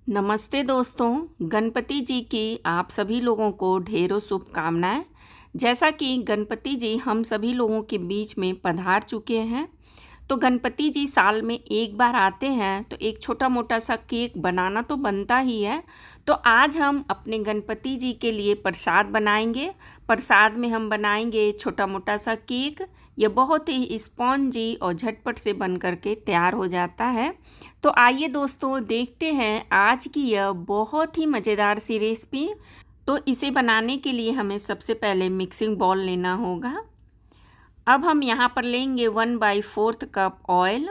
नमस्ते दोस्तों, गणपति जी की आप सभी लोगों को ढेरों शुभकामनाएं। जैसा कि गणपति जी हम सभी लोगों के बीच में पधार चुके हैं, तो गणपति जी साल में एक बार आते हैं तो एक छोटा मोटा सा केक बनाना तो बनता ही है। तो आज हम अपने गणपति जी के लिए प्रसाद बनाएंगे। प्रसाद में हम बनाएंगे छोटा मोटा सा केक। यह बहुत ही स्पॉन्जी और झटपट से बन करके तैयार हो जाता है। तो आइए दोस्तों, देखते हैं आज की यह बहुत ही मज़ेदार सी रेसिपी। तो इसे बनाने के लिए हमें सबसे पहले मिक्सिंग बाउल लेना होगा। अब हम यहाँ पर लेंगे 1/4 कप ऑयल।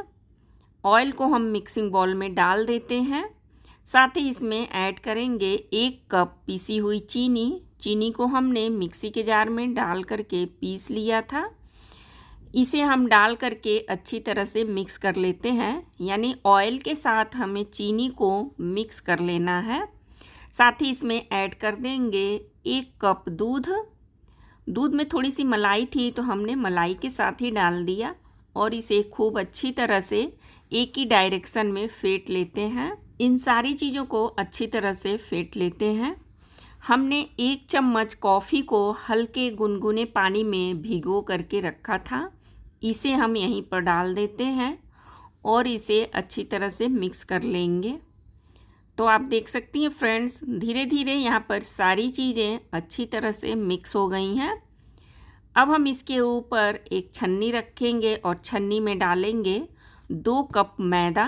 ऑयल को हम मिक्सिंग बाउल में डाल देते हैं। साथ ही इसमें ऐड करेंगे 1 कप पीसी हुई चीनी। चीनी को हमने मिक्सी के जार में डाल करके पीस लिया था। इसे हम डाल करके अच्छी तरह से मिक्स कर लेते हैं, यानी ऑयल के साथ हमें चीनी को मिक्स कर लेना है। साथ ही इसमें ऐड कर देंगे 1 कप दूध। दूध में थोड़ी सी मलाई थी तो हमने मलाई के साथ ही डाल दिया और इसे खूब अच्छी तरह से एक ही डायरेक्शन में फेंट लेते हैं। इन सारी चीज़ों को अच्छी तरह से फेंट लेते हैं। हमने 1 चम्मच कॉफ़ी को हल्के गुनगुने पानी में भिगो करके रखा था। इसे हम यहीं पर डाल देते हैं और इसे अच्छी तरह से मिक्स कर लेंगे। तो आप देख सकती हैं फ्रेंड्स, धीरे धीरे यहाँ पर सारी चीज़ें अच्छी तरह से मिक्स हो गई हैं। अब हम इसके ऊपर एक छन्नी रखेंगे और छन्नी में डालेंगे 2 कप मैदा।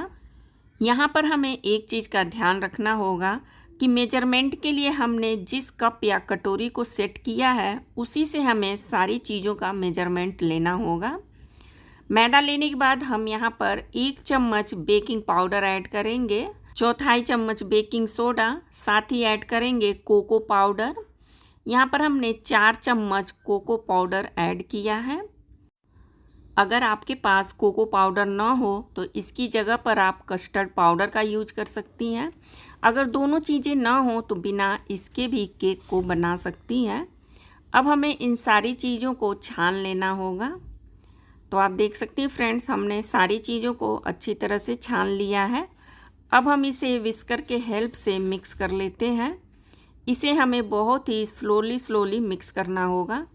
यहाँ पर हमें एक चीज़ का ध्यान रखना होगा कि मेजरमेंट के लिए हमने जिस कप या कटोरी को सेट किया है उसी से हमें सारी चीज़ों का मेजरमेंट लेना होगा। मैदा लेने के बाद हम यहाँ पर 1 चम्मच बेकिंग पाउडर ऐड करेंगे, 1/4 चम्मच बेकिंग सोडा, साथ ही ऐड करेंगे कोको पाउडर। यहाँ पर हमने 4 चम्मच कोको पाउडर ऐड किया है। अगर आपके पास कोको पाउडर ना हो तो इसकी जगह पर आप कस्टर्ड पाउडर का यूज कर सकती हैं। अगर दोनों चीज़ें ना हो तो बिना इसके भी केक को बना सकती हैं। अब हमें इन सारी चीज़ों को छान लेना होगा। तो आप देख सकती हैं फ्रेंड्स, हमने सारी चीज़ों को अच्छी तरह से छान लिया है। अब हम इसे विस्कर के हेल्प से मिक्स कर लेते हैं। इसे हमें बहुत ही स्लोली मिक्स करना होगा।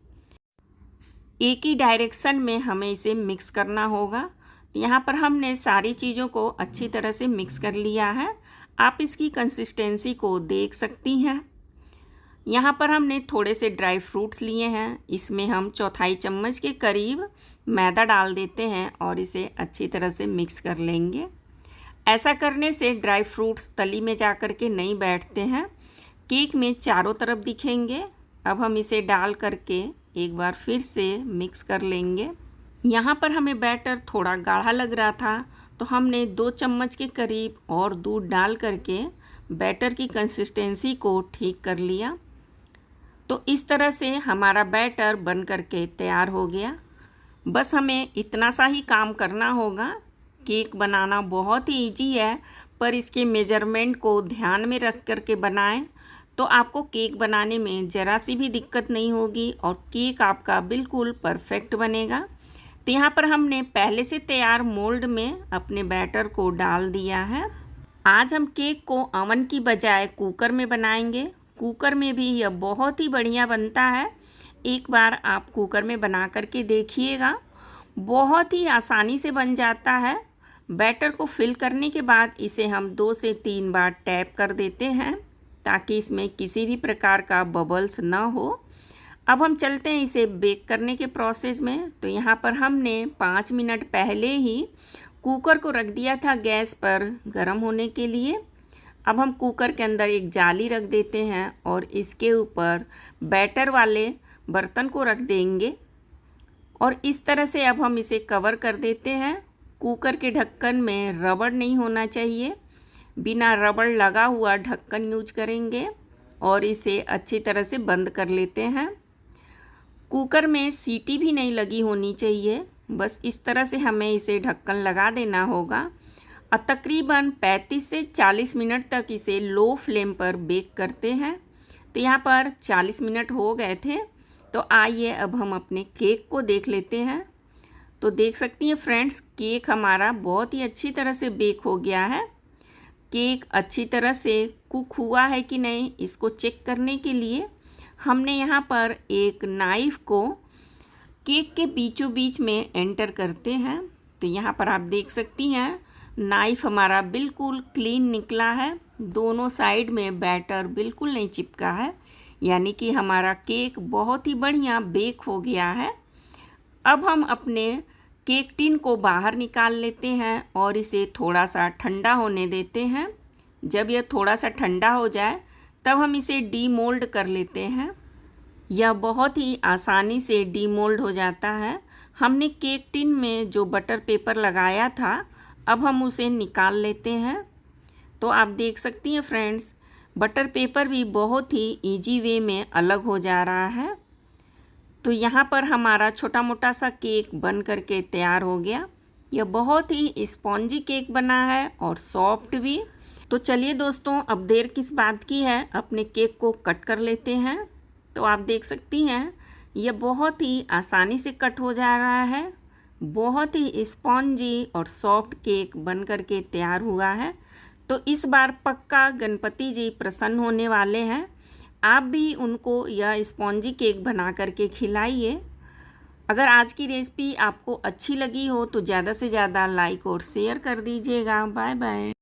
एक ही डायरेक्शन में हमें इसे मिक्स करना होगा। यहाँ पर हमने सारी चीज़ों को अच्छी तरह से मिक्स कर लिया है। आप इसकी कंसिस्टेंसी को देख सकती हैं। यहाँ पर हमने थोड़े से ड्राई फ्रूट्स लिए हैं। इसमें हम 1/4 चम्मच के करीब मैदा डाल देते हैं और इसे अच्छी तरह से मिक्स कर लेंगे। ऐसा करने से ड्राई फ्रूट्स तली में जा कर के नहीं बैठते हैं, केक में चारों तरफ दिखेंगे। अब हम इसे डाल करके एक बार फिर से मिक्स कर लेंगे। यहाँ पर हमें बैटर थोड़ा गाढ़ा लग रहा था तो हमने 2 चम्मच के करीब और दूध डाल करके बैटर की कंसिस्टेंसी को ठीक कर लिया। तो इस तरह से हमारा बैटर बन करके तैयार हो गया। बस हमें इतना सा ही काम करना होगा। केक बनाना बहुत ही इजी है, पर इसके मेजरमेंट को ध्यान में रख कर के बनाएं तो आपको केक बनाने में ज़रा सी भी दिक्कत नहीं होगी और केक आपका बिल्कुल परफेक्ट बनेगा। तो यहाँ पर हमने पहले से तैयार मोल्ड में अपने बैटर को डाल दिया है। आज हम केक को ओवन की बजाय कुकर में बनाएंगे। कुकर में भी यह बहुत ही बढ़िया बनता है। एक बार आप कुकर में बना करके देखिएगा, बहुत ही आसानी से बन जाता है। बैटर को फिल करने के बाद इसे हम 2 से 3 बार टैप कर देते हैं ताकि इसमें किसी भी प्रकार का बबल्स ना हो। अब हम चलते हैं इसे बेक करने के प्रोसेस में। तो यहाँ पर हमने 5 मिनट पहले ही कुकर को रख दिया था गैस पर गर्म होने के लिए। अब हम कुकर के अंदर एक जाली रख देते हैं और इसके ऊपर बैटर वाले बर्तन को रख देंगे और इस तरह से अब हम इसे कवर कर देते हैं। कुकर के ढक्कन में रबड़ नहीं होना चाहिए, बिना रबड़ लगा हुआ ढक्कन यूज करेंगे और इसे अच्छी तरह से बंद कर लेते हैं। कुकर में सीटी भी नहीं लगी होनी चाहिए, बस इस तरह से हमें इसे ढक्कन लगा देना होगा और तकरीबन 35 से 40 मिनट तक इसे लो फ्लेम पर बेक करते हैं। तो यहाँ पर 40 मिनट हो गए थे। तो आइए अब हम अपने केक को देख लेते हैं। तो देख सकती हैं फ्रेंड्स, केक हमारा बहुत ही अच्छी तरह से बेक हो गया है। केक अच्छी तरह से कुक हुआ है कि नहीं, इसको चेक करने के लिए हमने यहाँ पर एक नाइफ़ को केक के बीचों बीच में एंटर करते हैं। तो यहाँ पर आप देख सकती हैं नाइफ़ हमारा बिल्कुल क्लीन निकला है, दोनों साइड में बैटर बिल्कुल नहीं चिपका है, यानी कि हमारा केक बहुत ही बढ़िया बेक हो गया है। अब हम अपने केक टिन को बाहर निकाल लेते हैं और इसे थोड़ा सा ठंडा होने देते हैं। जब यह थोड़ा सा ठंडा हो जाए तब हम इसे डीमोल्ड कर लेते हैं। यह बहुत ही आसानी से डीमोल्ड हो जाता है। हमने केक टिन में जो बटर पेपर लगाया था, अब हम उसे निकाल लेते हैं। तो आप देख सकती हैं फ्रेंड्स, बटर पेपर भी बहुत ही इजी वे में अलग हो जा रहा है। तो यहाँ पर हमारा छोटा मोटा सा केक बन करके तैयार हो गया। यह बहुत ही स्पॉन्जी केक बना है और सॉफ्ट भी। तो चलिए दोस्तों, अब देर किस बात की है, अपने केक को कट कर लेते हैं। तो आप देख सकती हैं यह बहुत ही आसानी से कट हो जा रहा है। बहुत ही स्पॉन्जी और सॉफ्ट केक बन करके तैयार हुआ है। तो इस बार पक्का गणपति जी प्रसन्न होने वाले हैं। आप भी उनको यह स्पॉन्जी केक बना करके खिलाइए। अगर आज की रेसिपी आपको अच्छी लगी हो तो ज़्यादा से ज़्यादा लाइक और शेयर कर दीजिएगा। Bye bye.